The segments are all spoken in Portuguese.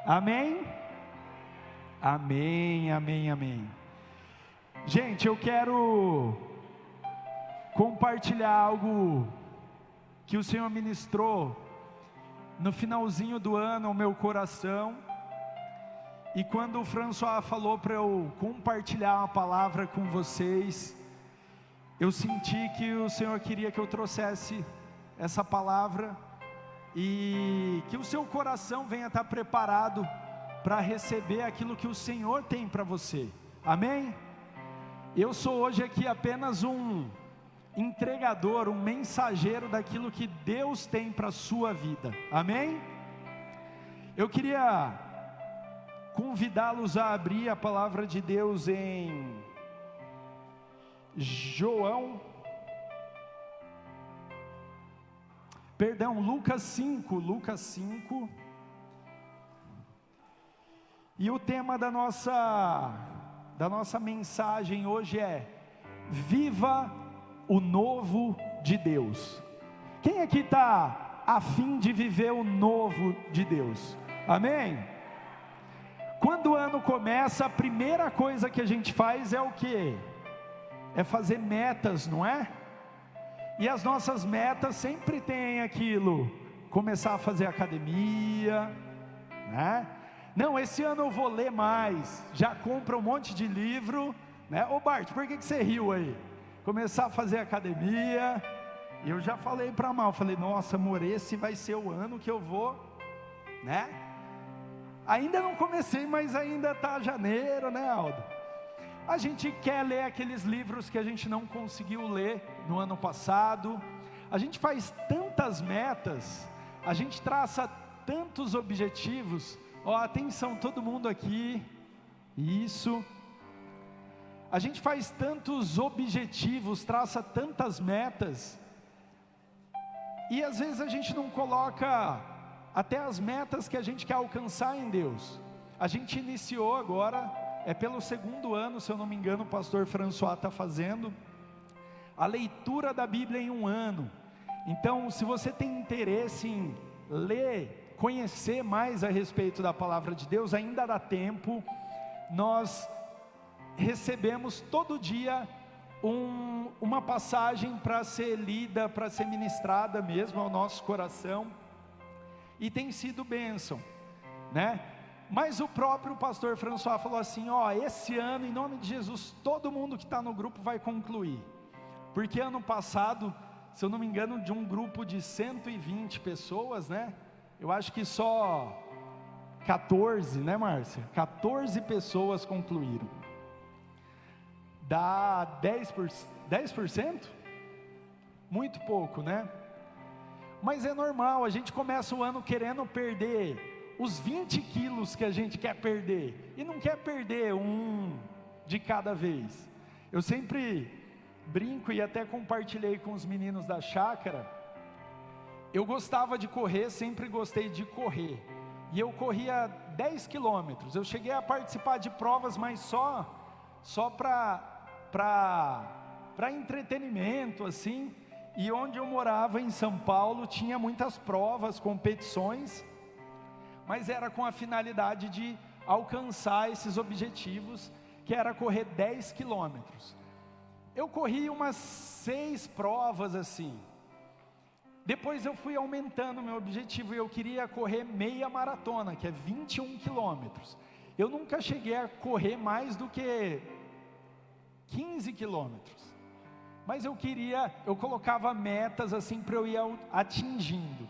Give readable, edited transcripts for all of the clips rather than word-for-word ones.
Amém? Amém, amém, amém. Gente, eu quero compartilhar algo que o Senhor ministrou no finalzinho do ano ao meu coração. E quando o François falou para eu compartilhar uma palavra com vocês, eu senti que o Senhor queria que eu trouxesse essa palavra e que o seu coração venha estar preparado para receber aquilo que o Senhor tem para você. Amém? Eu sou hoje aqui apenas um entregador, um mensageiro daquilo que Deus tem para a sua vida. Amém? Eu queria convidá-los a abrir a palavra de Deus em Lucas 5. E o tema da nossa mensagem hoje é: viva o novo de Deus. Quem aqui está a fim de viver o novo de Deus? Amém? Quando o ano começa, a primeira coisa que a gente faz é o quê? É fazer metas, não é? E as nossas metas sempre tem aquilo: começar a fazer academia, né? Não, esse ano eu vou ler mais, já compra um monte de livro, né? Ô Bart, por que você riu aí? Começar a fazer academia. E eu já falei para Mal, falei: nossa amor, esse vai ser o ano que eu vou, né? Ainda não comecei, mas ainda está janeiro, né, Aldo? A gente quer ler aqueles livros que a gente não conseguiu ler no ano passado. A gente faz tantas metas, a gente traça tantos objetivos. Ó, atenção todo mundo aqui, isso. A gente faz tantos objetivos, traça tantas metas, e às vezes a gente não coloca até as metas que a gente quer alcançar em Deus. A gente iniciou agora, pelo segundo ano, se eu não me engano, o pastor François está fazendo a leitura da Bíblia em um ano. Então, se você tem interesse em ler, conhecer mais a respeito da palavra de Deus, ainda dá tempo. Nós recebemos todo dia uma passagem para ser lida, para ser ministrada mesmo ao nosso coração, e tem sido bênção, né? Mas o próprio pastor François falou assim: ó, esse ano, em nome de Jesus, todo mundo que está no grupo vai concluir, porque ano passado, se eu não me engano, de um grupo de 120 pessoas, né? Eu acho que só 14, né, Márcia? 14 pessoas concluíram. Dá 10%? Muito pouco, né? Mas é normal, a gente começa o ano querendo perder os 20 quilos que a gente quer perder, e não quer perder um de cada vez. Eu sempre brinco e até compartilhei com os meninos da chácara. Eu gostava de correr, sempre gostei de correr, e eu corria 10 quilômetros. Eu cheguei a participar de provas, mas só para entretenimento, assim. E onde eu morava, em São Paulo, tinha muitas provas, competições, mas era com a finalidade de alcançar esses objetivos, que era correr 10 quilômetros. Eu corri umas 6 provas assim. Depois eu fui aumentando o meu objetivo, e eu queria correr meia maratona, que é 21 quilômetros. Eu nunca cheguei a correr mais do que 15 quilômetros. Mas eu colocava metas assim para eu ir atingindo.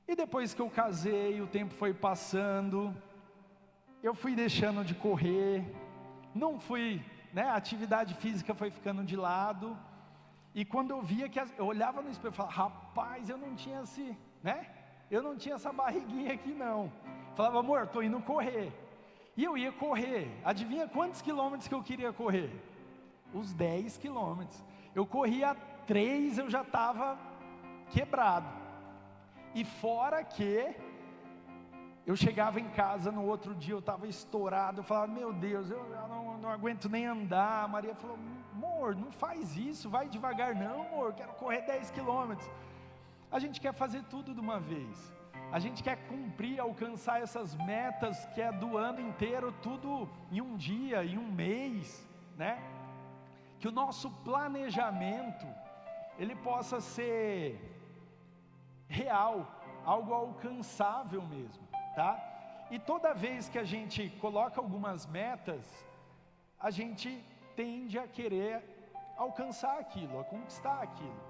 E depois que eu casei, o tempo foi passando, eu fui deixando de correr, não fui, né, a atividade física foi ficando de lado. E quando eu via eu olhava no espelho e falava: rapaz, eu não tinha eu não tinha essa barriguinha aqui não. Falava: amor, estou indo correr. E eu ia correr, adivinha quantos quilômetros que eu queria correr? Os 10 quilômetros. Eu corria 3, eu já estava quebrado. E fora que eu chegava em casa no outro dia, eu estava estourado. Eu falava: meu Deus, eu não aguento nem andar. A Maria falou: amor, não faz isso, vai devagar. Não, amor, eu quero correr 10 quilômetros. A gente quer fazer tudo de uma vez. A gente quer cumprir, alcançar essas metas que é do ano inteiro, tudo em um dia, em um mês, né? Que o nosso planejamento, ele possa ser real, algo alcançável mesmo, tá? E toda vez que a gente coloca algumas metas, a gente tende a querer alcançar aquilo, a conquistar aquilo.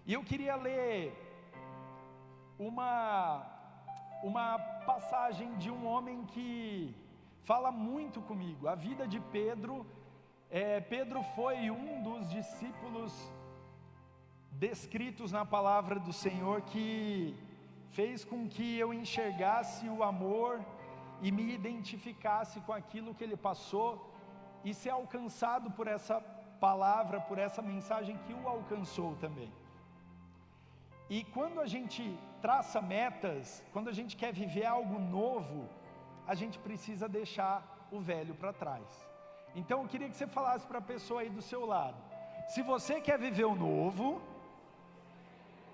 E eu queria ler uma passagem de um homem que fala muito comigo, a vida de Pedro. Pedro foi um dos discípulos descritos na palavra do Senhor, que fez com que eu enxergasse o amor e me identificasse com aquilo que ele passou, e ser alcançado por essa palavra, por essa mensagem que o alcançou também. E quando a gente traça metas, quando a gente quer viver algo novo, a gente precisa deixar o velho para trás. Então eu queria que você falasse para a pessoa aí do seu lado: se você quer viver o novo,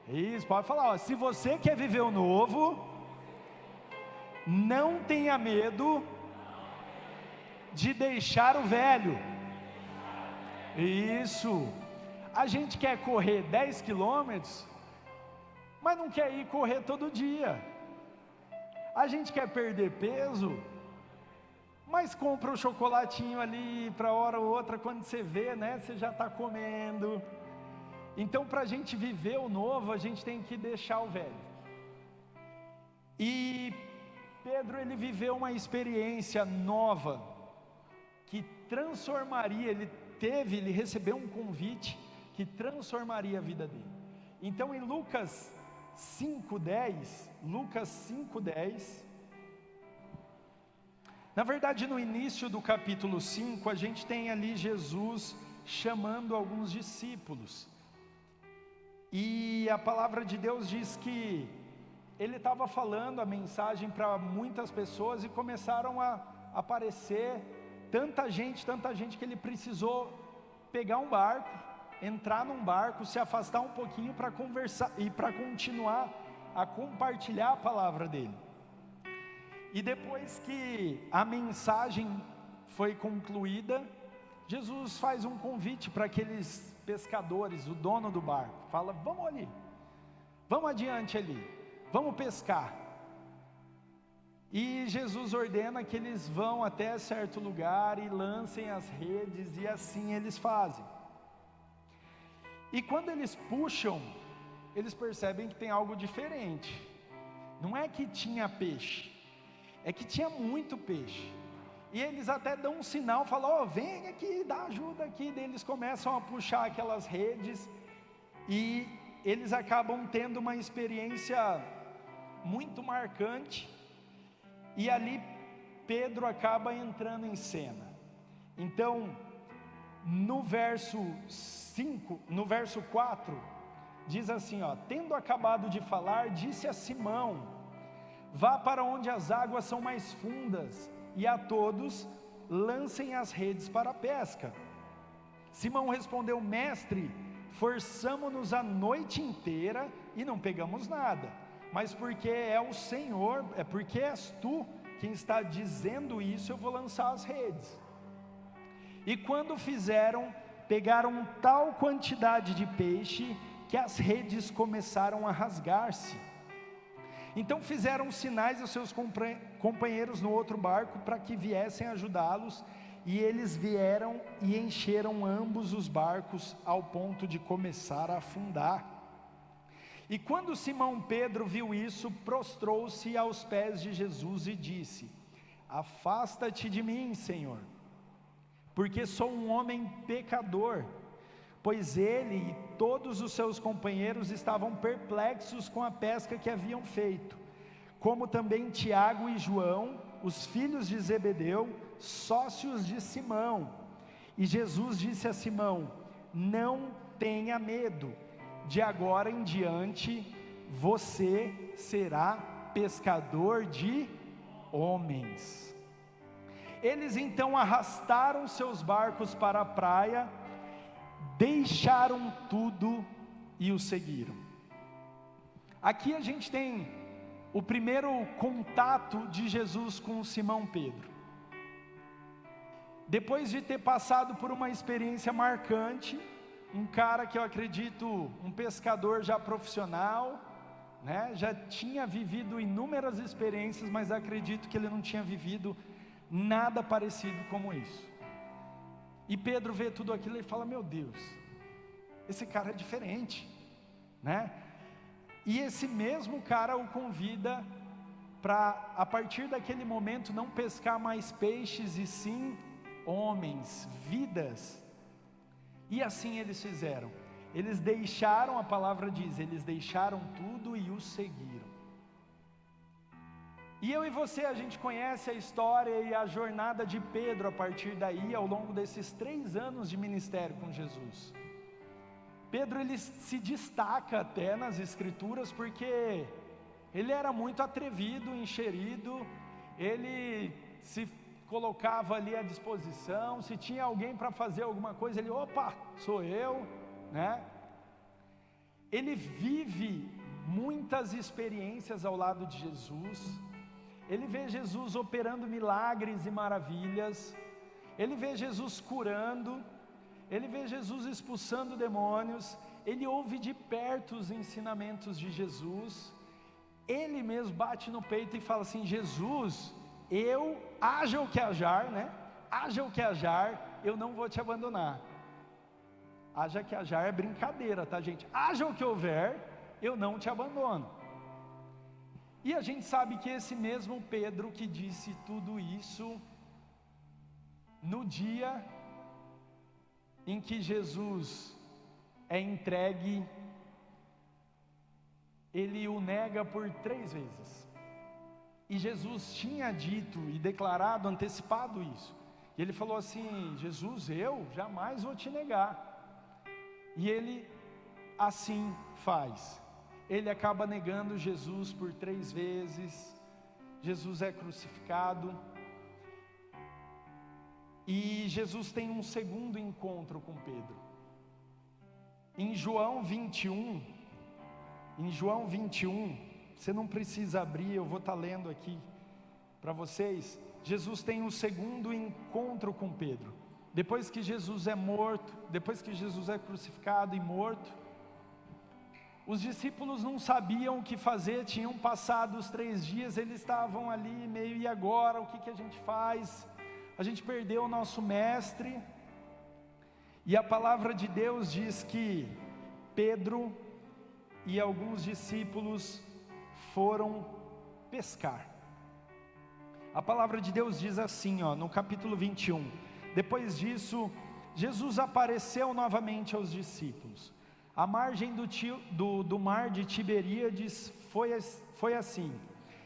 isso, pode falar, ó, se você quer viver o novo, não tenha medo de deixar o velho. Isso. A gente quer correr 10 quilômetros, mas não quer ir correr todo dia. A gente quer perder peso, mas compra um chocolatinho ali para hora ou outra, quando você vê, né, você já está comendo. Então, para a gente viver o novo, a gente tem que deixar o velho. E Pedro, ele viveu uma experiência nova, que transformaria, ele recebeu um convite, que transformaria a vida dele. Então, em Lucas 5:10, na verdade no início do capítulo 5, a gente tem ali Jesus chamando alguns discípulos, e a palavra de Deus diz que ele estava falando a mensagem para muitas pessoas, e começaram a aparecer tanta gente que ele precisou pegar um barco, entrar num barco, se afastar um pouquinho para conversar e para continuar a compartilhar a palavra dele. E depois que a mensagem foi concluída, Jesus faz um convite para aqueles pescadores, o dono do barco, fala: vamos ali, vamos adiante ali, vamos pescar. E Jesus ordena que eles vão até certo lugar e lancem as redes, e assim eles fazem. E quando eles puxam, eles percebem que tem algo diferente. Não é que tinha peixe, é que tinha muito peixe. E eles até dão um sinal, falam: vem aqui, dá ajuda aqui. Daí eles começam a puxar aquelas redes, e eles acabam tendo uma experiência muito marcante. E ali Pedro acaba entrando em cena. Então, no verso 4, diz assim, tendo acabado de falar, disse a Simão: vá para onde as águas são mais fundas, e a todos lancem as redes para a pesca. Simão respondeu: mestre, forçamo-nos a noite inteira e não pegamos nada, mas porque é o Senhor, é porque és tu quem está dizendo isso, eu vou lançar as redes. E quando fizeram, pegaram tal quantidade de peixe que as redes começaram a rasgar-se. Então fizeram sinais aos seus companheiros no outro barco para que viessem ajudá-los, e eles vieram e encheram ambos os barcos ao ponto de começar a afundar. E quando Simão Pedro viu isso, prostrou-se aos pés de Jesus e disse: afasta-te de mim, Senhor, porque sou um homem pecador. Pois ele e todos os seus companheiros estavam perplexos com a pesca que haviam feito, como também Tiago e João, os filhos de Zebedeu, sócios de Simão. E Jesus disse a Simão: não tenha medo, de agora em diante você será pescador de homens. Eles então arrastaram seus barcos para a praia, deixaram tudo e o seguiram. Aqui a gente tem o primeiro contato de Jesus com Simão Pedro. Depois de ter passado por uma experiência marcante, um cara que eu acredito, um pescador já profissional, né, já tinha vivido inúmeras experiências, mas acredito que ele não tinha vivido nada parecido como isso. E Pedro vê tudo aquilo e fala: meu Deus, esse cara é diferente, né? E esse mesmo cara o convida para, a partir daquele momento, não pescar mais peixes e sim homens, vidas. E assim eles fizeram. Eles deixaram, a palavra diz, eles deixaram tudo e o seguiram. E eu e você, a gente conhece a história e a jornada de Pedro a partir daí, ao longo desses 3 anos de ministério com Jesus. Pedro, ele se destaca até nas escrituras, porque ele era muito atrevido, enxerido, ele se colocava ali à disposição, se tinha alguém para fazer alguma coisa, ele, opa, sou eu, né? Ele vive muitas experiências ao lado de Jesus, ele vê Jesus operando milagres e maravilhas, ele vê Jesus curando, ele vê Jesus expulsando demônios, ele ouve de perto os ensinamentos de Jesus, ele mesmo bate no peito e fala assim: Jesus, haja o que hajar, né? Haja o que hajar, eu não vou te abandonar. Haja que hajar é brincadeira, tá, gente? Haja o que houver, eu não te abandono. E a gente sabe que esse mesmo Pedro que disse tudo isso, no dia em que Jesus é entregue, ele o nega por 3 vezes. E Jesus tinha dito e declarado, antecipado isso. E ele falou assim: Jesus, eu jamais vou te negar. E ele assim faz. Ele acaba negando Jesus por 3 vezes. Jesus é crucificado. E Jesus tem um segundo encontro com Pedro. Em João 21, você não precisa abrir, eu vou estar lendo aqui para vocês. Jesus tem um segundo encontro com Pedro. Depois que Jesus é morto, depois que Jesus é crucificado e morto, os discípulos não sabiam o que fazer, tinham passado os 3 dias, eles estavam ali meio, e agora, o que a gente faz? A gente perdeu o nosso mestre. E a palavra de Deus diz que Pedro e alguns discípulos foram pescar. A palavra de Deus diz assim, no capítulo 21. Depois disso, Jesus apareceu novamente aos discípulos. A margem do mar de Tiberíades foi assim.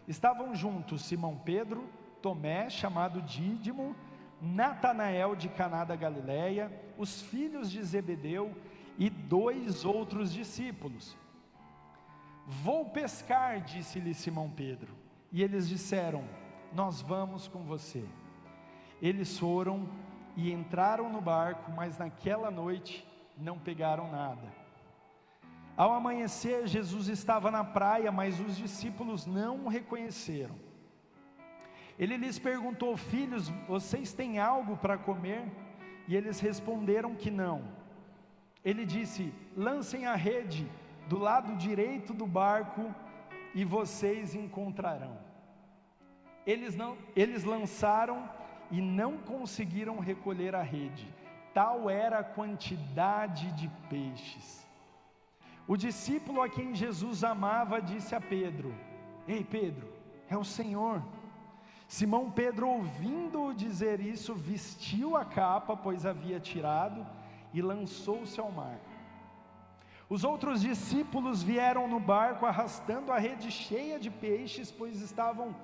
Estavam juntos Simão Pedro, Tomé, chamado Dídimo, Natanael de Caná da Galileia, os filhos de Zebedeu e 2 outros discípulos. Vou pescar, disse-lhe Simão Pedro. E eles disseram: nós vamos com você. Eles foram e entraram no barco, mas naquela noite não pegaram nada. Ao amanhecer, Jesus estava na praia, mas os discípulos não o reconheceram. Ele lhes perguntou: filhos, vocês têm algo para comer? E eles responderam que não. Ele disse: lancem a rede do lado direito do barco e vocês encontrarão. Eles lançaram e não conseguiram recolher a rede, tal era a quantidade de peixes. O discípulo a quem Jesus amava disse a Pedro: ei Pedro, é o Senhor. Simão Pedro, ouvindo-o dizer isso, vestiu a capa, pois havia tirado, e lançou-se ao mar. Os outros discípulos vieram no barco arrastando a rede cheia de peixes, pois estavam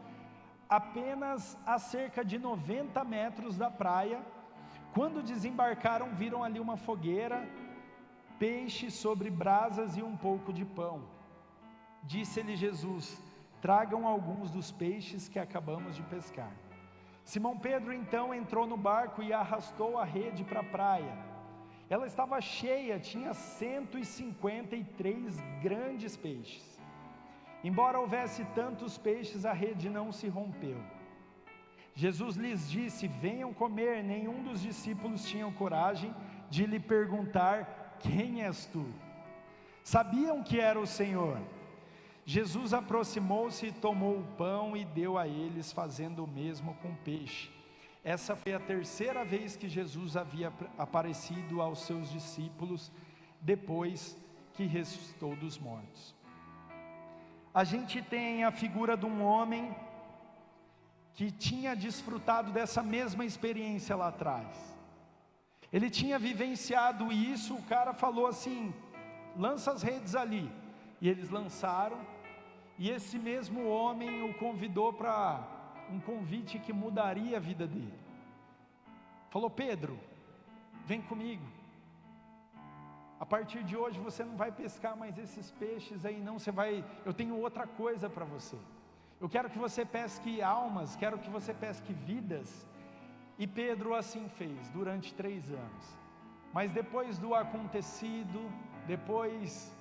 apenas a cerca de 90 metros da praia. Quando desembarcaram, viram ali uma fogueira, peixe sobre brasas e um pouco de pão. Disse-lhe Jesus: tragam alguns dos peixes que acabamos de pescar. Simão Pedro então entrou no barco e arrastou a rede para a praia. Ela estava cheia, tinha 153 grandes peixes. Embora houvesse tantos peixes, a rede não se rompeu. Jesus lhes disse: venham comer. Nenhum dos discípulos tinha coragem de lhe perguntar: quem és tu? Sabiam que era o Senhor. Jesus aproximou-se e tomou o pão e deu a eles, fazendo o mesmo com o peixe. Essa foi a terceira vez que Jesus havia aparecido aos seus discípulos, depois que ressuscitou dos mortos. A gente tem a figura de um homem que tinha desfrutado dessa mesma experiência lá atrás. Ele tinha vivenciado isso. O cara falou assim: lança as redes ali. E eles lançaram, e esse mesmo homem o convidou para um convite que mudaria a vida dele. Falou: Pedro, vem comigo. A partir de hoje você não vai pescar mais esses peixes aí não, eu tenho outra coisa para você. Eu quero que você pesque almas, quero que você pesque vidas. E Pedro assim fez durante 3 anos. Mas depois do acontecido, depois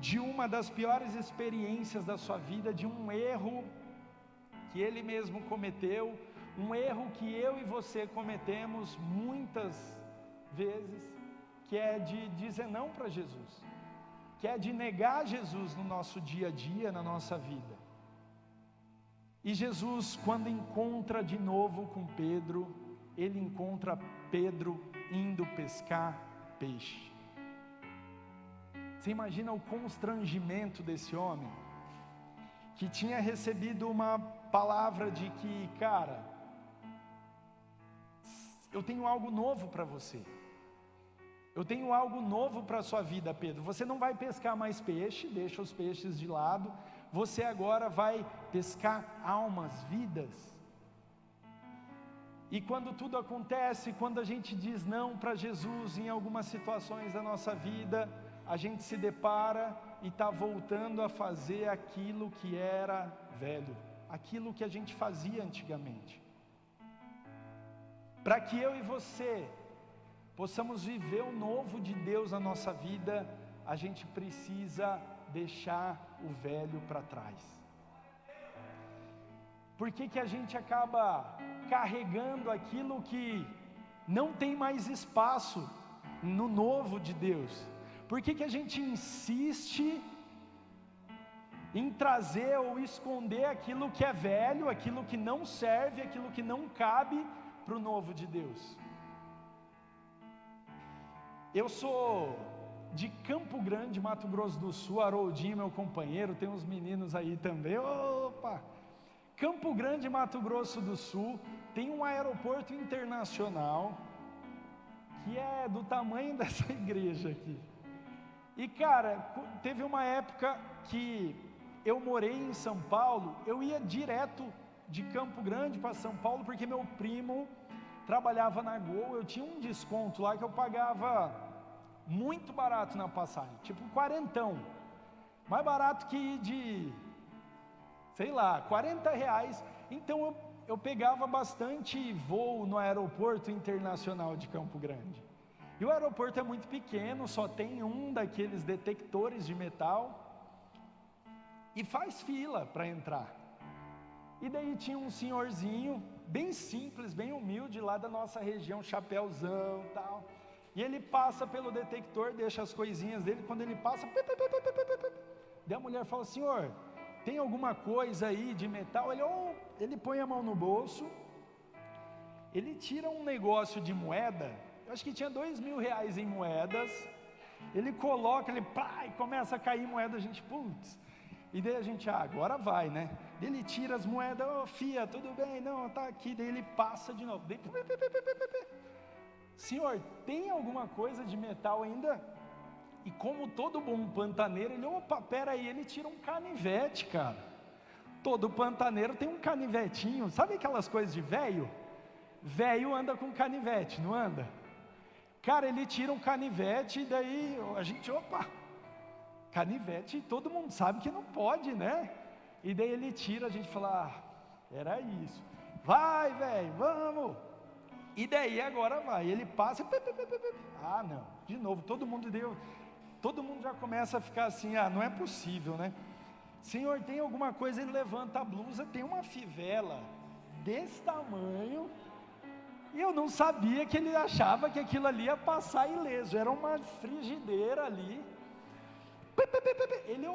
de uma das piores experiências da sua vida, de um erro que ele mesmo cometeu, um erro que eu e você cometemos muitas vezes, que é de dizer não para Jesus, que é de negar Jesus no nosso dia a dia, na nossa vida. E Jesus, quando encontra de novo com Pedro, ele encontra Pedro indo pescar peixe. Você imagina o constrangimento desse homem, que tinha recebido uma palavra de que, cara, eu tenho algo novo para você. Eu tenho algo novo para a sua vida, Pedro. Você não vai pescar mais peixe, deixa os peixes de lado. Você agora vai pescar almas, vidas. E quando tudo acontece, quando a gente diz não para Jesus em algumas situações da nossa vida, a gente se depara e está voltando a fazer aquilo que era velho, aquilo que a gente fazia antigamente. Para que eu e você possamos viver o novo de Deus na nossa vida, a gente precisa deixar o velho para trás. Por que a gente acaba carregando aquilo que não tem mais espaço no novo de Deus? Por que a gente insiste em trazer ou esconder aquilo que é velho, aquilo que não serve, aquilo que não cabe para o novo de Deus? Eu sou de Campo Grande, Mato Grosso do Sul. Haroldinho, meu companheiro, tem uns meninos aí também. Opa! Campo Grande, Mato Grosso do Sul, tem um aeroporto internacional que é do tamanho dessa igreja aqui. E cara, teve uma época que eu morei em São Paulo, eu ia direto de Campo Grande para São Paulo, porque meu primo trabalhava na Gol. Eu tinha um desconto lá que eu pagava muito barato na passagem, tipo quarentão, mais barato que ir de, sei lá, R$40. Então eu pegava bastante voo no aeroporto internacional de Campo Grande. E o aeroporto é muito pequeno, só tem um daqueles detectores de metal, e faz fila para entrar. E daí tinha um senhorzinho, bem simples, bem humilde, lá da nossa região, chapéuzão e tal. E ele passa pelo detector, deixa as coisinhas dele. Quando ele passa, daí a mulher fala: senhor, tem alguma coisa aí de metal? Ele põe a mão no bolso, ele tira um negócio de moeda, eu acho que tinha R$2.000 em moedas. Ele coloca, e começa a cair moeda. A gente, putz. E daí a gente, agora vai, né? Ele tira as moedas: fia, tudo bem? Não, tá aqui. Daí ele passa de novo. Daí, senhor, tem alguma coisa de metal ainda? E como todo bom pantaneiro, ele, pera aí, ele tira um canivete, cara. Todo pantaneiro tem um canivetinho. Sabe aquelas coisas de velho? Velho anda com canivete, não anda? Cara, ele tira um canivete e daí a gente, canivete, todo mundo sabe que não pode, né? E daí ele tira, a gente fala: era isso. Vai, velho, vamos. E daí agora vai, ele passa, não, de novo, todo mundo deu. todo mundo já começa a ficar assim, não é possível, né? Senhor, tem alguma coisa? Ele levanta a blusa, tem uma fivela desse tamanho, e eu não sabia que ele achava que aquilo ali ia passar ileso, era uma frigideira ali. Ele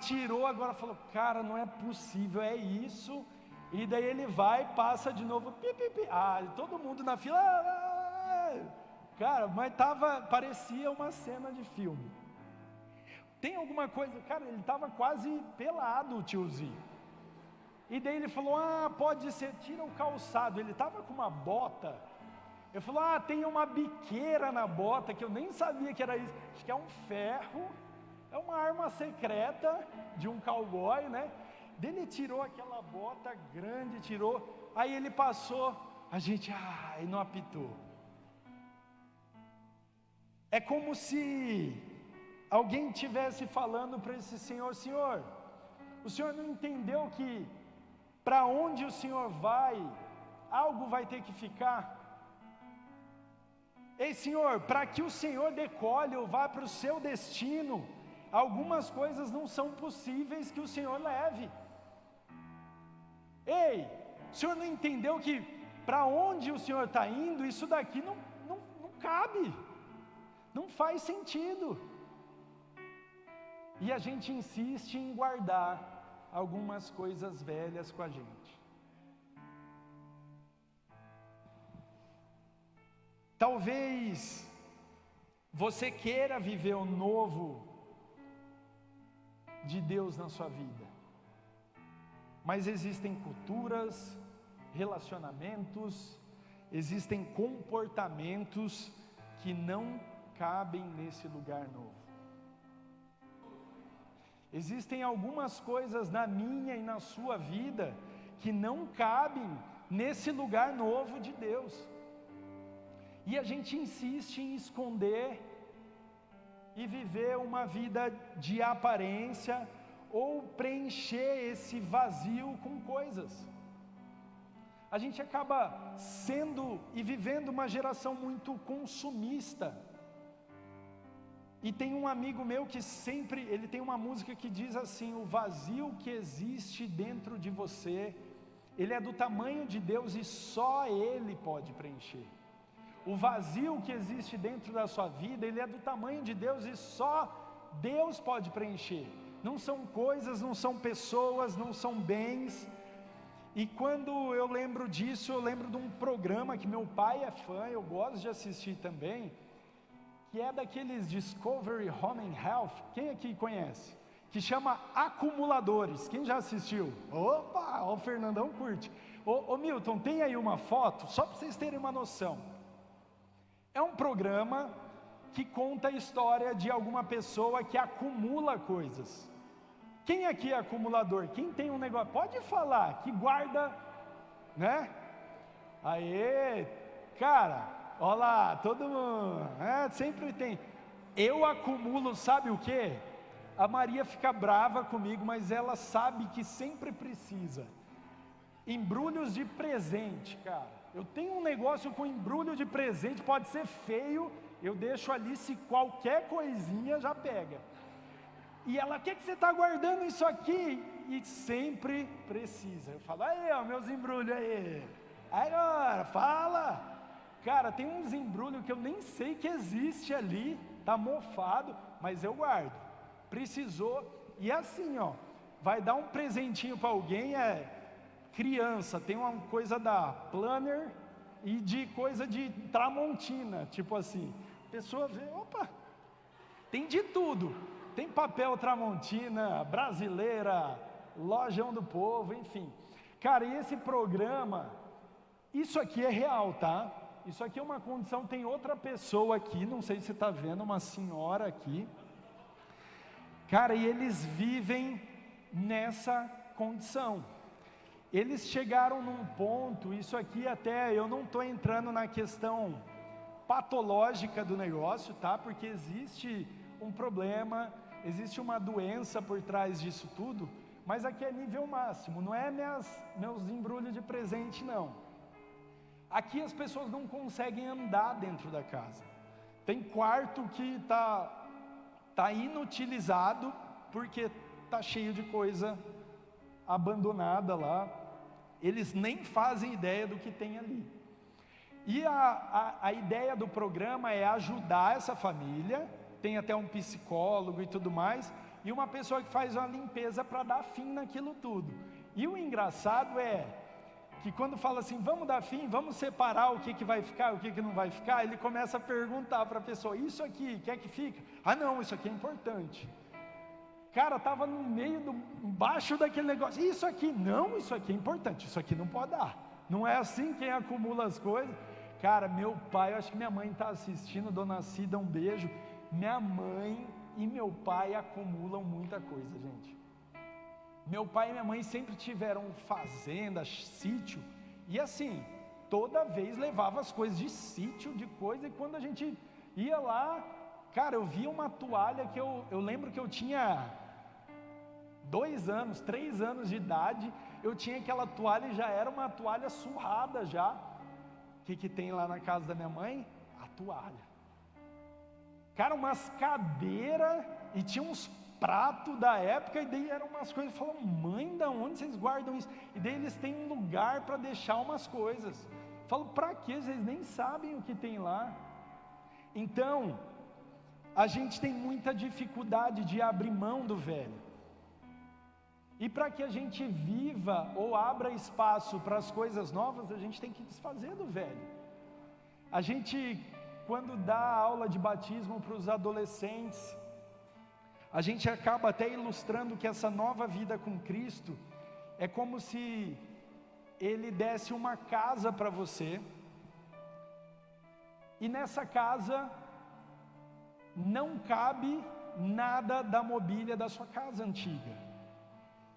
tirou, agora falou, cara, não é possível, é isso. E daí ele vai, passa de novo, todo mundo na fila, cara, mas parecia uma cena de filme. Tem alguma coisa, cara, ele estava quase pelado, o tiozinho. E daí ele falou, pode ser, tira o calçado. Ele estava com uma bota. Eu falei, tem uma biqueira na bota, que eu nem sabia que era isso. Acho que é um ferro, é uma arma secreta de um cowboy, né? Daí ele tirou aquela bota grande, aí ele passou, a gente, e não apitou. É como se alguém estivesse falando para esse senhor, Senhor, o senhor não entendeu que para onde o senhor vai, algo vai ter que ficar? Ei, Senhor, para que o Senhor decole ou vá para o seu destino, algumas coisas não são possíveis que o Senhor leve. Ei, o Senhor não entendeu que para onde o Senhor está indo, isso daqui não cabe, não faz sentido. E a gente insiste em guardar algumas coisas velhas com a gente. Talvez você queira viver o novo de Deus na sua vida, mas existem culturas, relacionamentos, existem comportamentos que não cabem nesse lugar novo. Existem algumas coisas na minha e na sua vida que não cabem nesse lugar novo de Deus. E a gente insiste em esconder e viver uma vida de aparência ou preencher esse vazio com coisas. A gente acaba sendo e vivendo uma geração muito consumista. E tem um amigo meu que ele tem uma música que diz assim, o vazio que existe dentro de você, ele é do tamanho de Deus e só Ele pode preencher. O vazio que existe dentro da sua vida, ele é do tamanho de Deus e só Deus pode preencher. Não são coisas, não são pessoas, não são bens. E quando eu lembro disso, eu lembro de um programa que meu pai é fã, eu gosto de assistir também, que é daqueles Discovery Home and Health, quem aqui conhece? Que chama Acumuladores, quem já assistiu? Opa, o Fernandão curte. Ô Milton, tem aí uma foto, só para vocês terem uma noção. É um programa que conta a história de alguma pessoa que acumula coisas. Quem aqui é acumulador? Quem tem um negócio? Pode falar, que guarda, né? Aê, cara... Olha lá, todo mundo, sempre tem. Eu acumulo, sabe o que? A Maria fica brava comigo, mas ela sabe que sempre precisa. Embrulhos de presente, cara. Eu tenho um negócio com embrulho de presente, pode ser feio, eu deixo ali, se qualquer coisinha já pega. E ela, o que você está guardando isso aqui? E sempre precisa. Eu falo, aí ó, meus embrulhos aí. Agora, fala. Cara, tem uns embrulhos que eu nem sei que existe ali, tá mofado, mas eu guardo. Precisou, e assim ó, vai dar um presentinho para alguém, criança, tem uma coisa da Planner e de coisa de Tramontina, tipo assim, a pessoa vê, opa, tem de tudo, tem papel Tramontina, brasileira, Lojão do Povo, enfim. Cara, e esse programa, isso aqui é real, tá? Isso aqui é uma condição, tem outra pessoa aqui, não sei se você está vendo, uma senhora aqui. Cara, e eles vivem nessa condição. Eles chegaram num ponto, isso aqui até, eu não estou entrando na questão patológica do negócio, tá? Porque existe um problema, existe uma doença por trás disso tudo, mas aqui é nível máximo, não é meus embrulhos de presente não. Aqui as pessoas não conseguem andar dentro da casa. Tem quarto que está está inutilizado, porque está cheio de coisa abandonada lá, eles nem fazem ideia do que tem ali. E a ideia do programa é ajudar essa família, tem até um psicólogo e tudo mais, e uma pessoa que faz uma limpeza para dar fim naquilo tudo. E o engraçado é que quando fala assim, vamos dar fim, vamos separar o que vai ficar, o que não vai ficar, ele começa a perguntar para a pessoa, isso aqui, quer que fica? Ah não, isso aqui é importante. Cara, estava no meio, embaixo daquele negócio, isso aqui, não, isso aqui é importante, isso aqui não pode dar. Não é assim quem acumula as coisas. Cara, meu pai, eu acho que minha mãe está assistindo, dona Cida, um beijo. Minha mãe e meu pai acumulam muita coisa, gente. Meu pai e minha mãe sempre tiveram fazenda, sítio, e assim, toda vez levava as coisas de sítio, de coisa, e quando a gente ia lá, cara, eu via uma toalha que eu lembro que eu tinha 2 anos, 3 anos de idade, eu tinha aquela toalha e já era uma toalha surrada já. O que tem lá na casa da minha mãe? A toalha. Cara, umas cadeiras e tinha uns pratos da época, e daí eram umas coisas, eu falo, mãe, da onde vocês guardam isso? E daí eles têm um lugar para deixar umas coisas. Eu falo, para quê? Vocês nem sabem o que tem lá. Então, a gente tem muita dificuldade de abrir mão do velho. E para que a gente viva ou abra espaço para as coisas novas, a gente tem que desfazer do velho. A gente, quando dá aula de batismo para os adolescentes, a gente acaba até ilustrando que essa nova vida com Cristo é como se Ele desse uma casa para você, e nessa casa não cabe nada da mobília da sua casa antiga.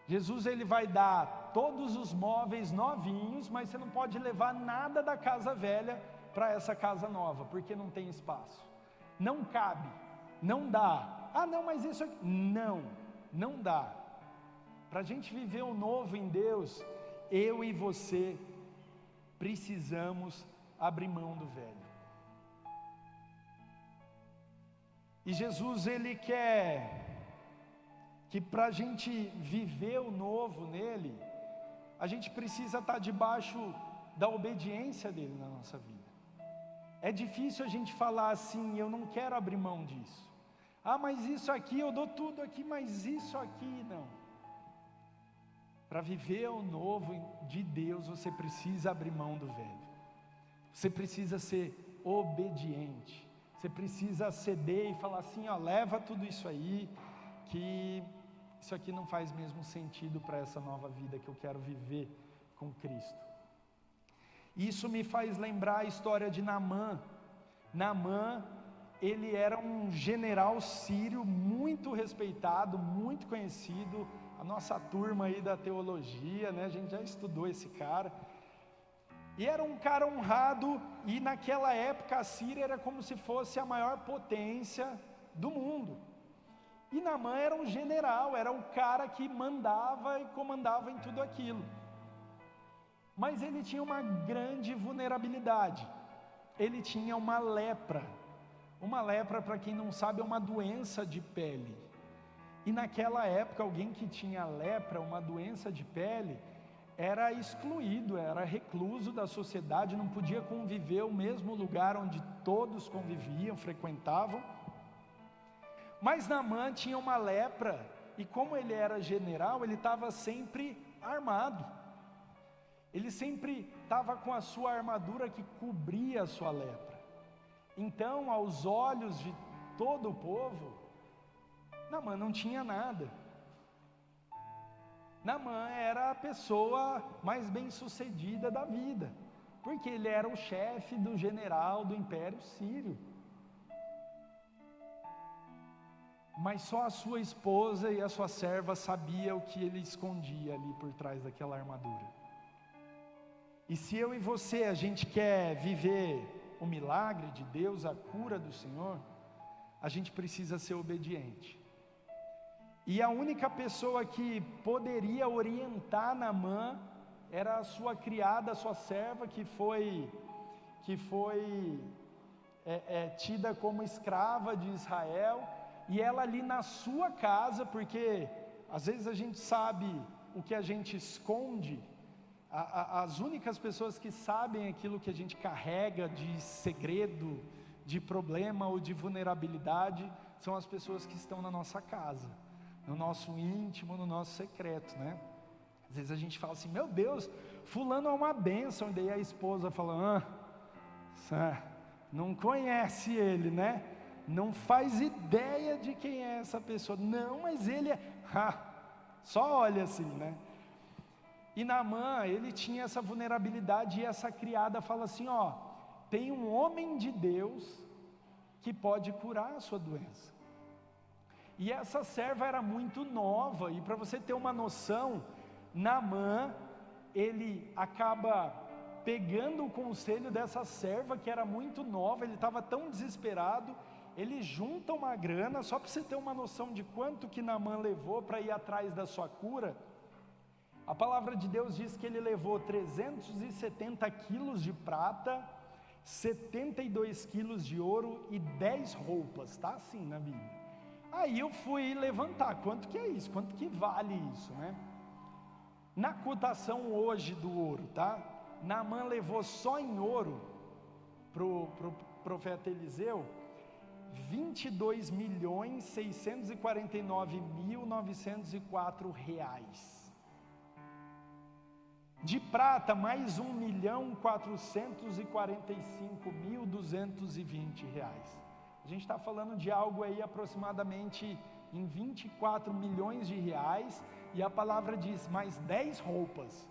Jesus, Ele vai dar todos os móveis novinhos, mas você não pode levar nada da casa velha para essa casa nova, porque não tem espaço, não cabe, não dá. Ah não, mas isso aqui, não dá. Para a gente viver o novo em Deus, eu e você precisamos abrir mão do velho. E Jesus, Ele quer que para a gente viver o novo nele, a gente precisa estar debaixo da obediência dele na nossa vida. É difícil a gente falar assim, eu não quero abrir mão disso. Ah, mas isso aqui, eu dou tudo aqui, mas isso aqui não. Para viver o novo de Deus, você precisa abrir mão do velho. Você precisa ser obediente. Você precisa ceder e falar assim, ó, leva tudo isso aí, que isso aqui não faz mesmo sentido para essa nova vida que eu quero viver com Cristo. Isso me faz lembrar a história de Naamã. Naamã, ele era um general sírio muito respeitado, muito conhecido. A nossa turma aí da teologia, né? A gente já estudou esse cara. E era um cara honrado, e naquela época a Síria era como se fosse a maior potência do mundo. E Naamã era um general, era o cara que mandava e comandava em tudo aquilo. Mas ele tinha uma grande vulnerabilidade. Ele tinha uma lepra. Uma lepra, para quem não sabe, é uma doença de pele. E naquela época, alguém que tinha lepra, uma doença de pele, era excluído, era recluso da sociedade, não podia conviver no mesmo lugar onde todos conviviam, frequentavam. Mas Naamã tinha uma lepra, e como ele era general, ele estava sempre armado. Ele sempre estava com a sua armadura que cobria a sua lepra. Então, aos olhos de todo o povo, Naamã não tinha nada. Naamã era a pessoa mais bem-sucedida da vida, porque ele era o chefe do general do Império Sírio. Mas só a sua esposa e a sua serva sabiam o que ele escondia ali por trás daquela armadura. E se eu e você, a gente quer viver o milagre de Deus, a cura do Senhor, a gente precisa ser obediente. E a única pessoa que poderia orientar Naamã era a sua criada, a sua serva, que foi tida como escrava de Israel. e ela ali na sua casa, porque às vezes a gente sabe o que a gente esconde, as únicas pessoas que sabem aquilo que a gente carrega de segredo, de problema ou de vulnerabilidade, são as pessoas que estão na nossa casa, no nosso íntimo, no nosso secreto, né? Às vezes a gente fala assim, meu Deus, fulano é uma bênção, e daí a esposa fala, não conhece ele, né? Não faz ideia de quem é essa pessoa. Não, mas ele é, só olha assim, né? E Naamã, ele tinha essa vulnerabilidade, e essa criada fala assim, tem um homem de Deus que pode curar a sua doença. E essa serva era muito nova, e para você ter uma noção, Naamã, ele acaba pegando o conselho dessa serva que era muito nova, ele estava tão desesperado, ele junta uma grana, só para você ter uma noção de quanto que Naamã levou para ir atrás da sua cura. A palavra de Deus diz que ele levou 370 quilos de prata, 72 quilos de ouro e 10 roupas, tá assim na Bíblia. Aí eu fui levantar, quanto que é isso? Quanto que vale isso, né? Na cotação hoje do ouro, tá? Naamã levou só em ouro, pro profeta Eliseu, 22.649.904 reais. De prata, mais 1.445.220 reais. A gente está falando de algo aí aproximadamente em 24 milhões de reais, e a palavra diz, mais 10 roupas.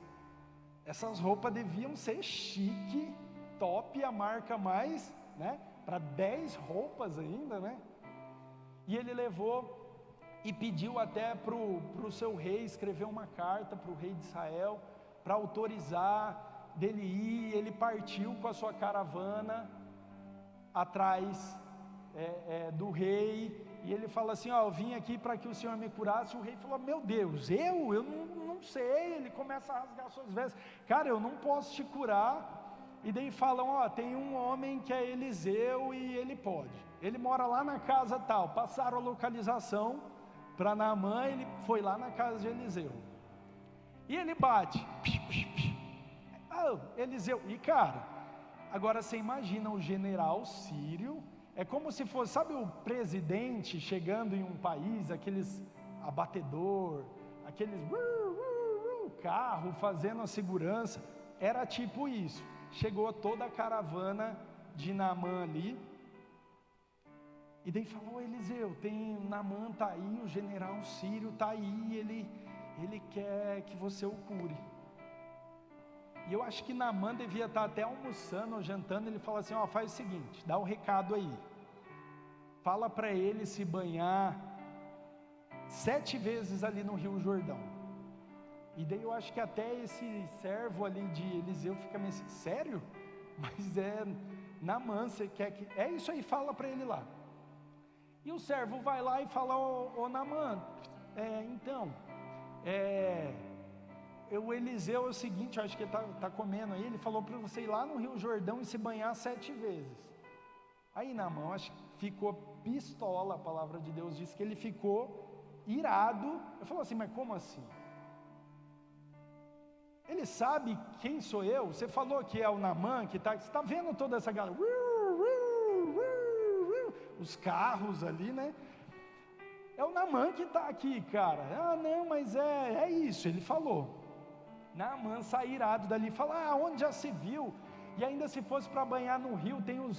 Essas roupas deviam ser chique, top, a marca mais, né? Para 10 roupas ainda, né? E ele levou e pediu até para o seu rei, escreveu uma carta para o rei de Israel, para autorizar dele ir. Ele partiu com a sua caravana atrás do rei, e ele fala assim, eu vim aqui para que o Senhor me curasse. O rei falou, meu Deus, eu não sei. Ele começa a rasgar suas vestes, cara, eu não posso te curar. E daí falam, tem um homem que é Eliseu e ele pode, ele mora lá na casa tal. Passaram a localização para Naamã, ele foi lá na casa de Eliseu, e ele bate, Eliseu, e cara, agora você imagina o general sírio, é como se fosse, sabe o presidente chegando em um país, aqueles abatedor, aqueles carro fazendo a segurança, era tipo isso. Chegou toda a caravana de Naamã ali, e daí falou, Eliseu, Naamã está aí, o general sírio está aí, ele quer que você o cure. E eu acho que Naamã devia estar até almoçando ou jantando. Ele fala assim, faz o seguinte, dá o recado aí, fala para ele se banhar 7 vezes ali no Rio Jordão. E daí eu acho que até esse servo ali de Eliseu fica meio assim, sério? Mas Naamã, você quer que... É isso aí, fala para ele lá. E o servo vai lá e fala, Naamã, o Eliseu é o seguinte, eu acho que ele está comendo aí, ele falou para você ir lá no Rio Jordão e se banhar 7 vezes. Aí Naamã, acho que ficou pistola, a palavra de Deus diz que ele ficou irado. Eu falo assim, mas como assim? Ele sabe quem sou eu? Você falou que é o Naamã que está... Você está vendo toda essa galera? Os carros ali, né? É o Naamã que está aqui, cara. Não, mas é isso, ele falou. Naamã sai irado dali e fala, onde já se viu? E ainda se fosse para banhar no rio, tem o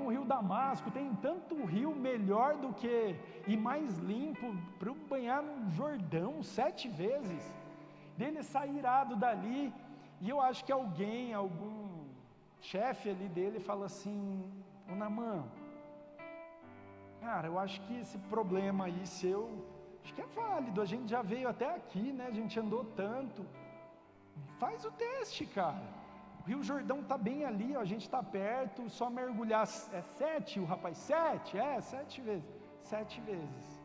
rio Damasco, tem tanto rio melhor do que, e mais limpo, para eu banhar no Jordão 7 vezes. Dele sai irado dali, e eu acho que algum chefe ali dele fala assim, Naamã, cara, eu acho que esse problema aí seu, acho que é válido, a gente já veio até aqui, né, a gente andou tanto, faz o teste, cara, o Rio Jordão está bem ali, a gente está perto, só mergulhar, 7, o rapaz, 7? 7 vezes, 7 vezes,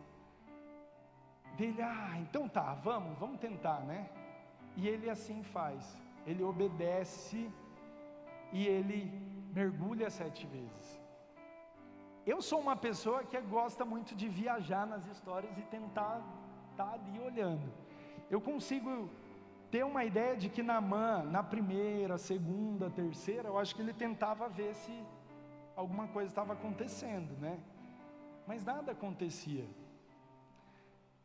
dele, então tá, vamos tentar, né, e ele assim faz, ele obedece, e ele mergulha 7 vezes, Eu sou uma pessoa que gosta muito de viajar nas histórias e tentar estar ali olhando. Eu consigo ter uma ideia de que Naamã, na primeira, segunda, terceira, eu acho que ele tentava ver se alguma coisa estava acontecendo, né? Mas nada acontecia.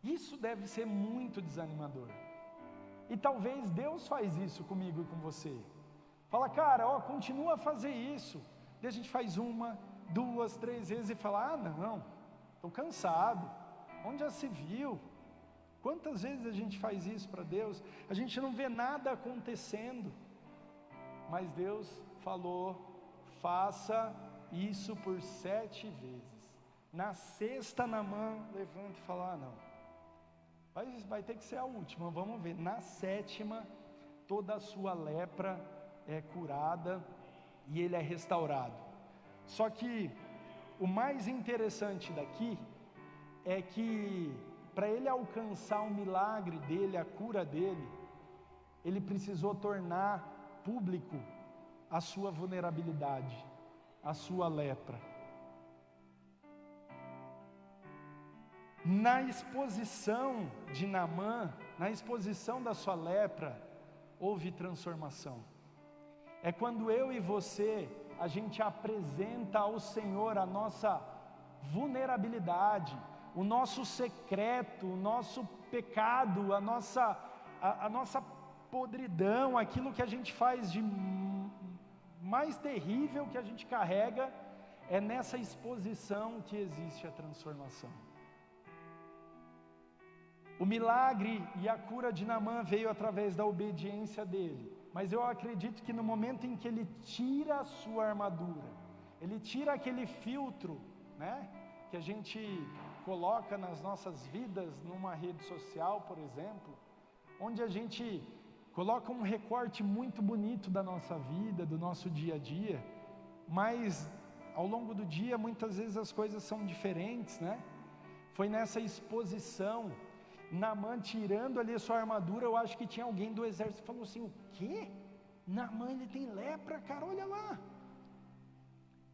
Isso deve ser muito desanimador. E talvez Deus faz isso comigo e com você. Fala, cara, continua a fazer isso. E a gente faz 1, 2, 3 vezes e fala, não, estou cansado. Onde já se viu? Quantas vezes a gente faz isso para Deus? A gente não vê nada acontecendo. Mas Deus falou, faça isso por 7 vezes. Na sexta, Naamã levanta e fala, não. Vai ter que ser a última, vamos ver. Na 7ª, toda a sua lepra é curada e ele é restaurado. Só que o mais interessante daqui é que para ele alcançar o milagre dele, a cura dele, ele precisou tornar público a sua vulnerabilidade, a sua lepra. Na exposição de Naamã, na exposição da sua lepra, houve transformação. É quando eu e você, a gente apresenta ao Senhor a nossa vulnerabilidade, o nosso secreto, o nosso pecado, a nossa podridão, aquilo que a gente faz de mais terrível que a gente carrega, é nessa exposição que existe a transformação. O milagre e a cura de Naamã veio através da obediência dele. Mas eu acredito que no momento em que ele tira a sua armadura, ele tira aquele filtro, né, que a gente coloca nas nossas vidas numa rede social, por exemplo, onde a gente coloca um recorte muito bonito da nossa vida, do nosso dia a dia, mas ao longo do dia muitas vezes as coisas são diferentes, né? Foi nessa exposição, Naamã tirando ali a sua armadura, eu acho que tinha alguém do exército que falou assim, o quê? Naamã, ele tem lepra, cara, olha lá.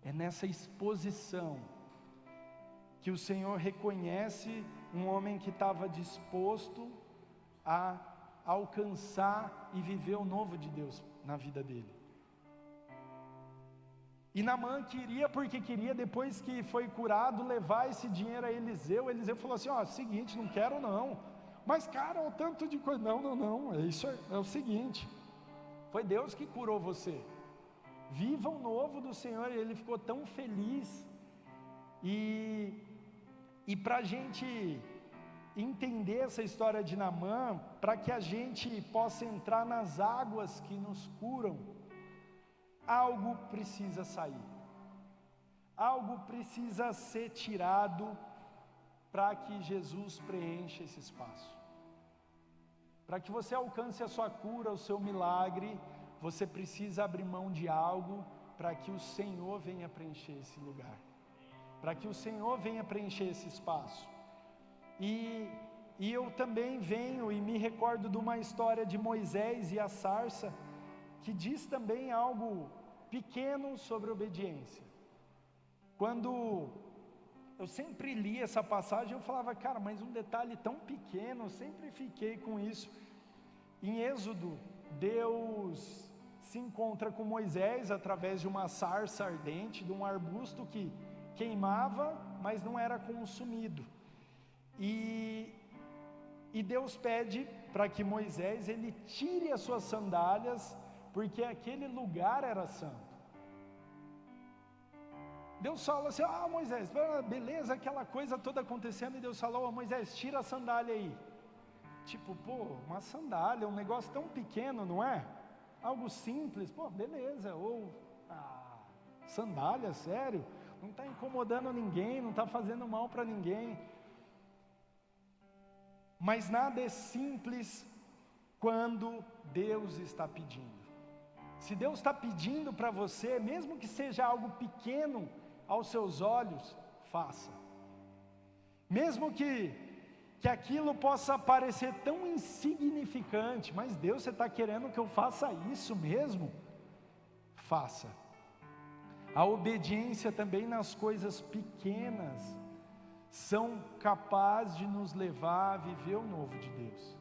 É nessa exposição que o Senhor reconhece um homem que estava disposto a alcançar e viver o novo de Deus na vida dele. E Naamã queria, porque queria, depois que foi curado, levar esse dinheiro a Eliseu. Eliseu falou assim, seguinte, não quero não. Mas cara, o tanto de coisa, não, é o seguinte, foi Deus que curou você. Viva o novo do Senhor. E ele ficou tão feliz. E para a gente entender essa história de Naamã, para que a gente possa entrar nas águas que nos curam, algo precisa sair, algo precisa ser tirado para que Jesus preencha esse espaço. Para que você alcance a sua cura, o seu milagre, você precisa abrir mão de algo para que o Senhor venha preencher esse lugar, para que o Senhor venha preencher esse espaço. E eu também venho e me recordo de uma história de Moisés e a sarça, que diz também algo pequeno sobre obediência. Quando eu sempre li essa passagem, eu falava, cara, mas um detalhe tão pequeno, eu sempre fiquei com isso. Em Êxodo, Deus se encontra com Moisés através de uma sarça ardente, de um arbusto que queimava, mas não era consumido. E Deus pede para que Moisés ele tire as suas sandálias, porque aquele lugar era santo. Deus fala assim, Moisés, beleza, aquela coisa toda acontecendo, e Deus falou, Moisés, tira a sandália aí. Tipo, uma sandália, um negócio tão pequeno, não é? Algo simples, beleza, ou, sandália, sério, não está incomodando ninguém, não está fazendo mal para ninguém. Mas nada é simples quando Deus está pedindo. Se Deus está pedindo para você, mesmo que seja algo pequeno aos seus olhos, faça. Mesmo que aquilo possa parecer tão insignificante, mas Deus, você está querendo que eu faça isso mesmo? Faça. a obediência também nas coisas pequenas, são capazes de nos levar a viver o novo de Deus.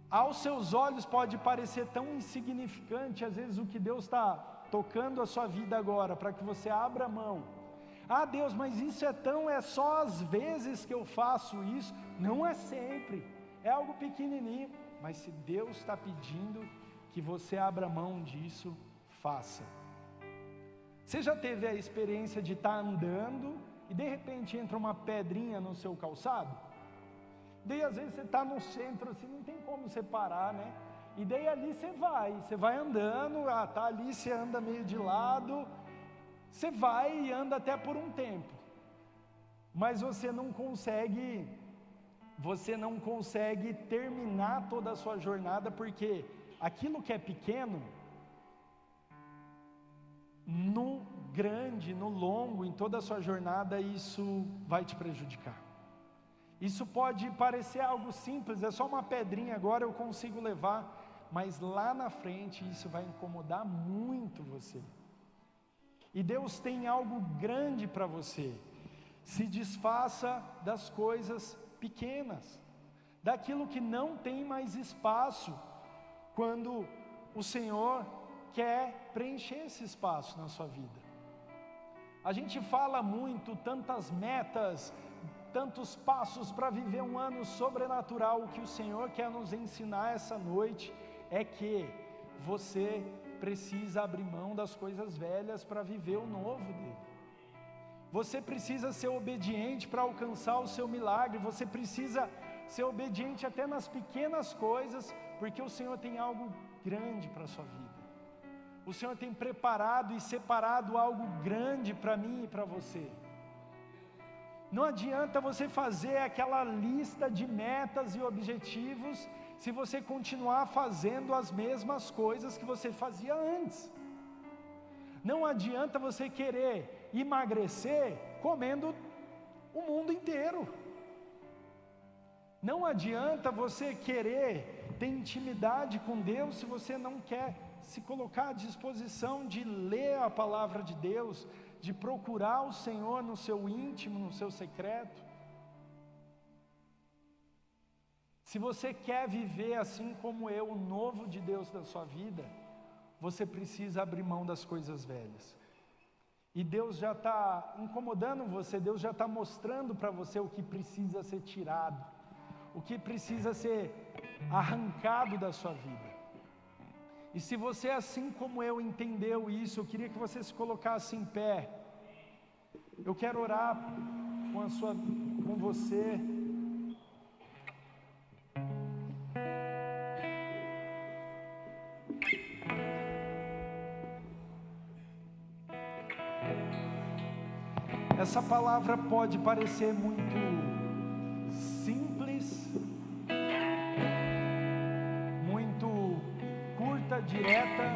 Aos seus olhos pode parecer tão insignificante, às vezes, o que Deus está tocando a sua vida agora, para que você abra a mão. Ah, Deus, mas isso é só às vezes que eu faço isso. Não é sempre, é algo pequenininho, mas se Deus está pedindo que você abra mão disso, faça. Você já teve a experiência de estar andando e de repente entra uma pedrinha no seu calçado? Daí às vezes você está no centro assim, não tem como você parar, né? E daí ali você vai andando, tá ali, você anda meio de lado, você vai e anda até por um tempo, mas você não consegue terminar toda a sua jornada, porque aquilo que é pequeno, no grande, no longo, em toda a sua jornada, isso vai te prejudicar. Isso pode parecer algo simples, é só uma pedrinha, agora eu consigo levar, mas lá na frente isso vai incomodar muito você. E Deus tem algo grande para você. Se desfaça das coisas pequenas, daquilo que não tem mais espaço, quando o Senhor quer preencher esse espaço na sua vida. A gente fala muito, tantas metas, tantos passos para viver um ano sobrenatural. O que o Senhor quer nos ensinar essa noite é que você precisa abrir mão das coisas velhas para viver o novo dele. Você precisa ser obediente para alcançar o seu milagre. Você precisa ser obediente até nas pequenas coisas, porque o Senhor tem algo grande para a sua vida. O Senhor tem preparado e separado algo grande para mim e para você. Não adianta você fazer aquela lista de metas e objetivos se você continuar fazendo as mesmas coisas que você fazia antes. Não adianta você querer emagrecer comendo o mundo inteiro. Não adianta você querer ter intimidade com Deus se você não quer se colocar à disposição de ler a palavra de Deus, de procurar o Senhor no seu íntimo, no seu secreto. Se você quer viver assim como eu, o novo de Deus da sua vida, você precisa abrir mão das coisas velhas. E Deus já está incomodando você, Deus já está mostrando para você o que precisa ser tirado, o que precisa ser arrancado da sua vida. E se você, assim como eu, entendeu isso, eu queria que você se colocasse em pé. Eu quero orar com você. Essa palavra pode parecer muito simples, muito curta, direta,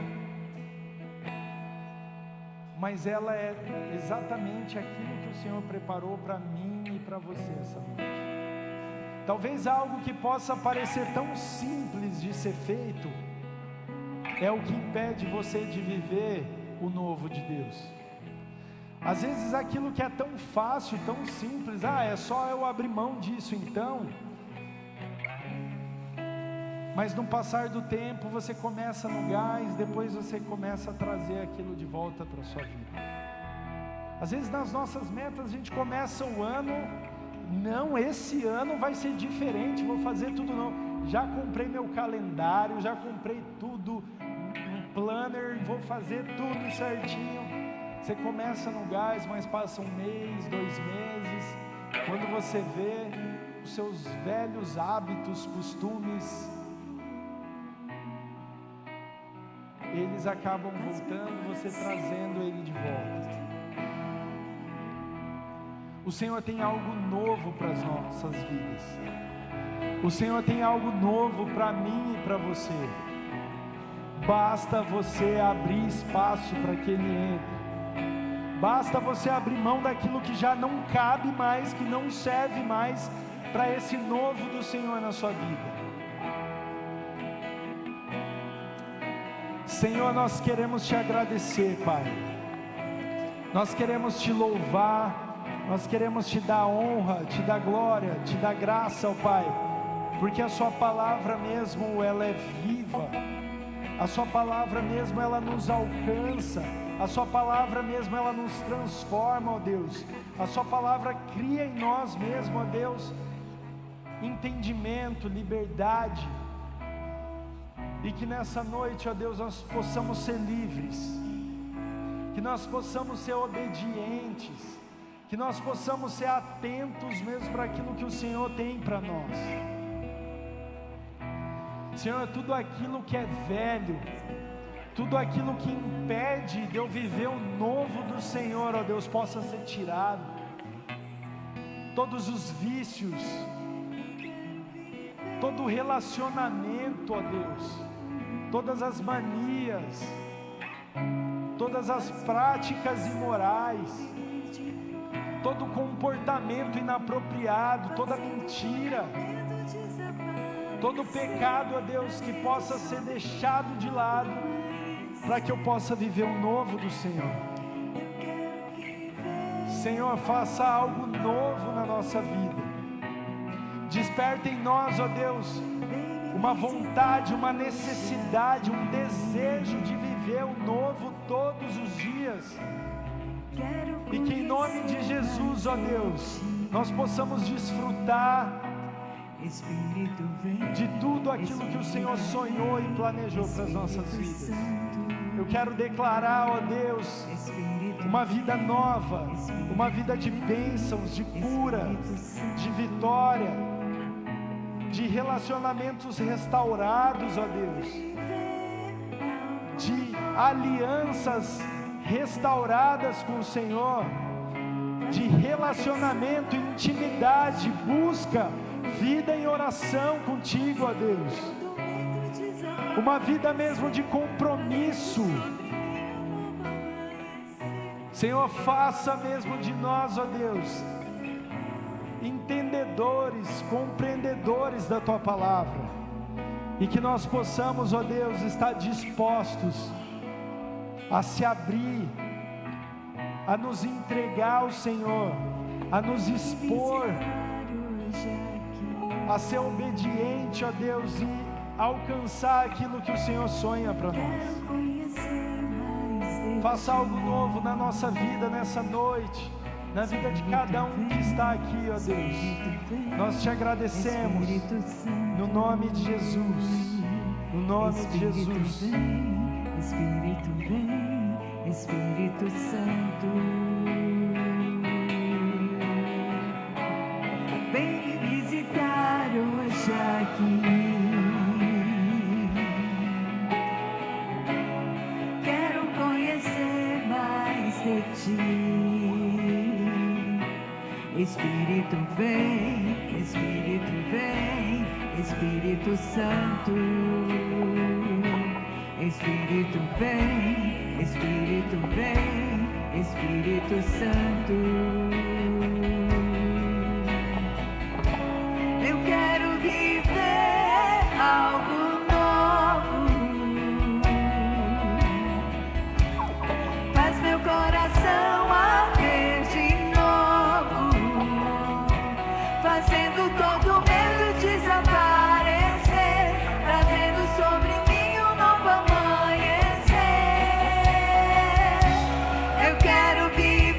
mas ela é exatamente aquilo que o Senhor preparou para mim e para você essa noite. Talvez algo que possa parecer tão simples de ser feito é o que impede você de viver o novo de Deus. Às vezes aquilo que é tão fácil, tão simples, é só eu abrir mão disso então. Mas no passar do tempo você começa no gás, depois você começa a trazer aquilo de volta para a sua vida. Às vezes nas nossas metas a gente começa o ano, não, esse ano vai ser diferente, vou fazer tudo novo. Já comprei meu calendário, já comprei tudo, um planner, vou fazer tudo certinho. Você começa no gás, mas passa um mês, 2 meses, quando você vê os seus velhos hábitos, costumes, eles acabam voltando, você trazendo ele de volta. O Senhor tem algo novo para as nossas vidas. O Senhor tem algo novo para mim e para você. Basta você abrir espaço para que Ele entre. Basta você abrir mão daquilo que já não cabe mais, que não serve mais para esse novo do Senhor na sua vida. Senhor, nós queremos te agradecer, Pai. Nós queremos te louvar, nós queremos te dar honra, te dar glória, te dar graça, ó Pai, porque a sua palavra mesmo, ela é viva, a sua palavra mesmo, ela nos alcança, a sua palavra mesmo, ela nos transforma, ó Deus, a sua palavra cria em nós mesmo, ó Deus, entendimento, liberdade, e que nessa noite, ó Deus, nós possamos ser livres, que nós possamos ser obedientes, que nós possamos ser atentos mesmo para aquilo que o Senhor tem para nós. Senhor, tudo aquilo que é velho, tudo aquilo que impede de eu viver o novo do Senhor, ó Deus, possa ser tirado. Todos os vícios, todo o relacionamento, ó Deus, todas as manias, todas as práticas imorais, todo comportamento inapropriado, toda mentira, todo pecado, ó Deus, que possa ser deixado de lado, para que eu possa viver o novo do Senhor. Senhor, faça algo novo na nossa vida, desperta em nós, ó Deus, uma vontade, uma necessidade, um desejo de viver o novo todos os dias, e que em nome de Jesus, ó Deus, nós possamos desfrutar de tudo aquilo que o Senhor sonhou e planejou para as nossas vidas. Eu quero declarar, ó Deus, uma vida nova, uma vida de bênçãos, de cura, de vitória, de relacionamentos restaurados, ó Deus, de alianças restauradas com o Senhor, de relacionamento, intimidade, busca, vida em oração contigo, ó Deus, uma vida mesmo de compromisso. Senhor, faça mesmo de nós, ó Deus, entendedores, compreendedores da Tua Palavra, e que nós possamos, ó Deus, estar dispostos a se abrir, a nos entregar ao Senhor, a nos expor, a ser obediente, ó Deus, e alcançar aquilo que o Senhor sonha para nós. Faça algo novo na nossa vida nessa noite, na vida de cada um que está aqui, ó Deus. Nós te agradecemos, no nome de Jesus, no nome de Jesus. Espírito vem, Espírito Santo, vem me visitar hoje aqui. Quero conhecer mais de ti. Espírito vem, Espírito vem, Espírito Santo. Espírito vem, Espírito vem, Espírito Santo. Eu quero viver algo novo. Faz meu coração arder de novo, fazendo todo medo desaparecer, trazendo sobre mim um novo amanhecer. Eu quero viver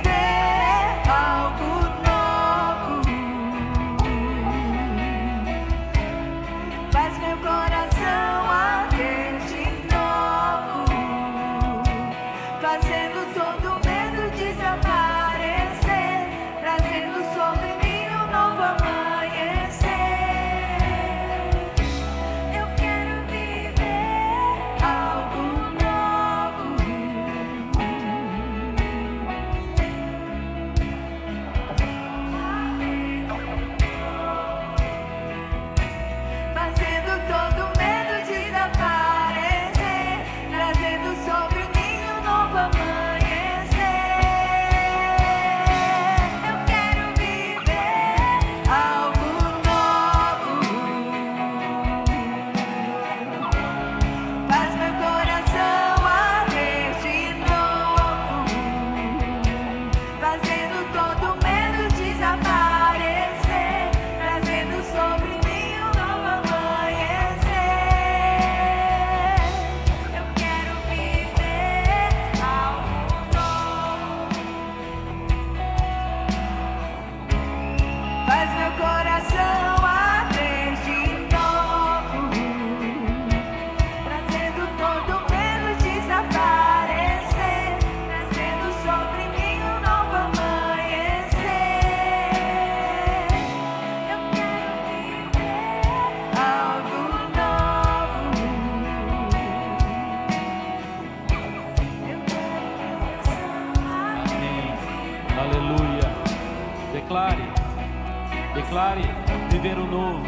Declare viver o novo.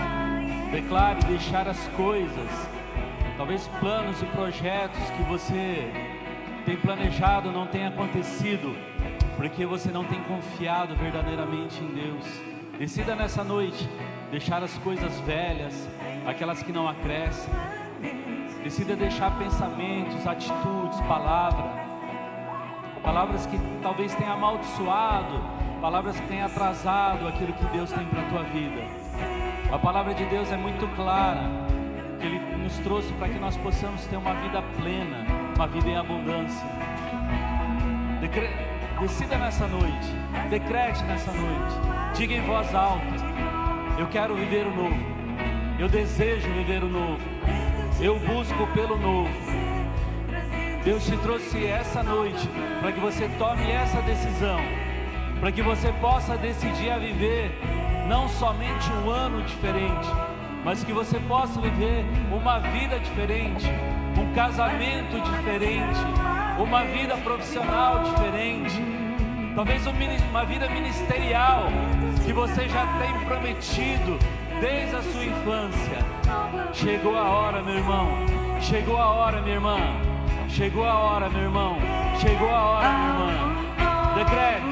Declare deixar as coisas, talvez planos e projetos que você tem planejado não tenha acontecido, porque você não tem confiado verdadeiramente em Deus. Decida nessa noite deixar as coisas velhas, aquelas que não acrescem. Decida deixar pensamentos, atitudes, palavras que talvez tenham amaldiçoado, palavras que tenham atrasado aquilo que Deus tem para a tua vida. A palavra de Deus é muito clara, que Ele nos trouxe para que nós possamos ter uma vida plena, uma vida em abundância. Decida nessa noite, decrete nessa noite, diga em voz alta: eu quero viver o novo, eu desejo viver o novo, eu busco pelo novo. Deus te trouxe essa noite para que você tome essa decisão, para que você possa decidir a viver não somente um ano diferente, mas que você possa viver uma vida diferente, um casamento diferente, uma vida profissional diferente, talvez uma vida ministerial que você já tem prometido desde a sua infância. Chegou a hora, meu irmão, chegou a hora, minha irmã, chegou a hora, meu irmão, chegou a hora, minha irmã. Decrete,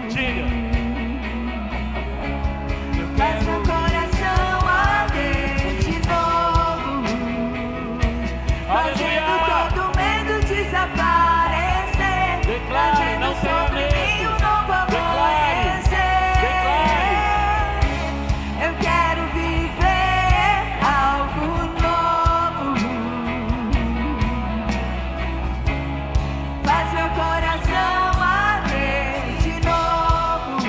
diga: faz meu coração arder de novo, fazendo todo medo desaparecer. Declare, não tenha medo. Declare. Eu quero viver algo novo. Faz meu coração arder de novo,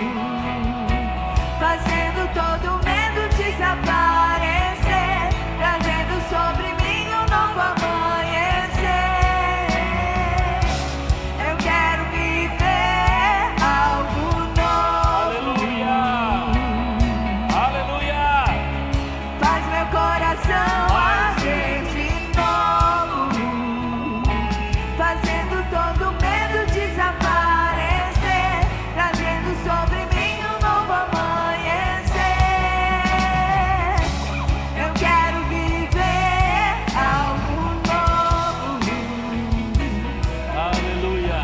fazendo todo medo desaparecer, trazendo sobre mim um novo amanhecer. Eu quero viver algo novo. Aleluia. Faz meu coração arder de novo, fazendo todo medo desaparecer, trazendo sobre mim um novo amanhecer. Eu quero viver algo novo. Aleluia.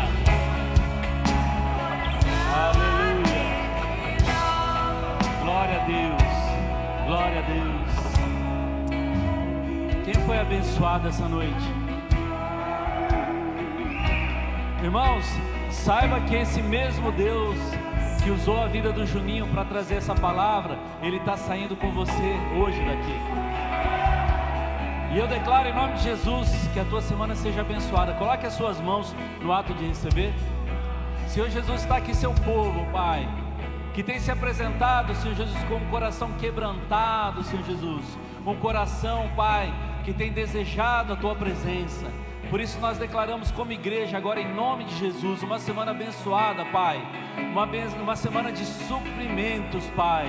Glória a Deus. Glória a Deus. Quem foi abençoado essa noite? Irmãos, saiba que esse mesmo Deus que usou a vida do Juninho para trazer essa palavra, Ele está saindo com você hoje daqui. E eu declaro em nome de Jesus que a tua semana seja abençoada. Coloque as suas mãos no ato de receber. Senhor Jesus, está aqui seu povo, Pai, que tem se apresentado, Senhor Jesus, com um coração quebrantado, Senhor Jesus, um coração, Pai, que tem desejado a tua presença. Por isso nós declaramos como igreja agora em nome de Jesus uma semana abençoada, Pai, uma semana de suprimentos, Pai,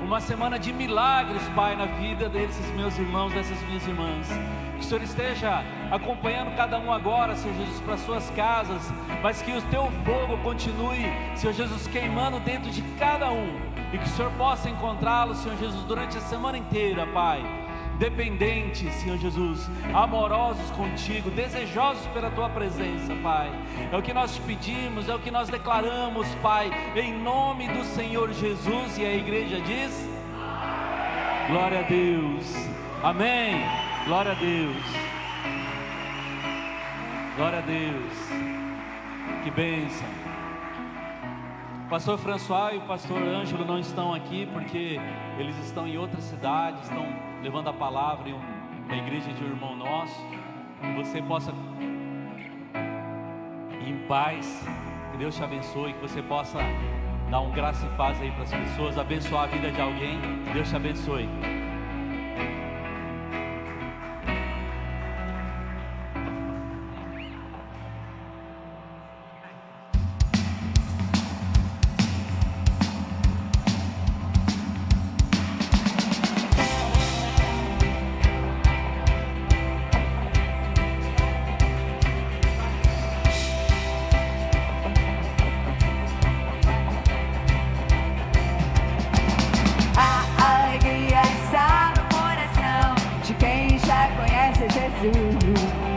uma semana de milagres, Pai, na vida desses meus irmãos, dessas minhas irmãs. Que o Senhor esteja acompanhando cada um agora, Senhor Jesus, para suas casas, mas que o teu fogo continue, Senhor Jesus, queimando dentro de cada um, e que o Senhor possa encontrá-lo, Senhor Jesus, durante a semana inteira, Pai, dependentes, Senhor Jesus, amorosos contigo, desejosos pela tua presença, Pai. É o que nós te pedimos, é o que nós declaramos, Pai, em nome do Senhor Jesus. E a igreja diz: glória a Deus, amém. Glória a Deus, glória a Deus, que bênção. O pastor François e o pastor Ângelo não estão aqui porque eles estão em outra cidade, estão levando a palavra em uma igreja de um irmão nosso. Que você possa ir em paz, que Deus te abençoe, que você possa dar um graça e paz aí para as pessoas, abençoar a vida de alguém. Deus te abençoe. Jesus.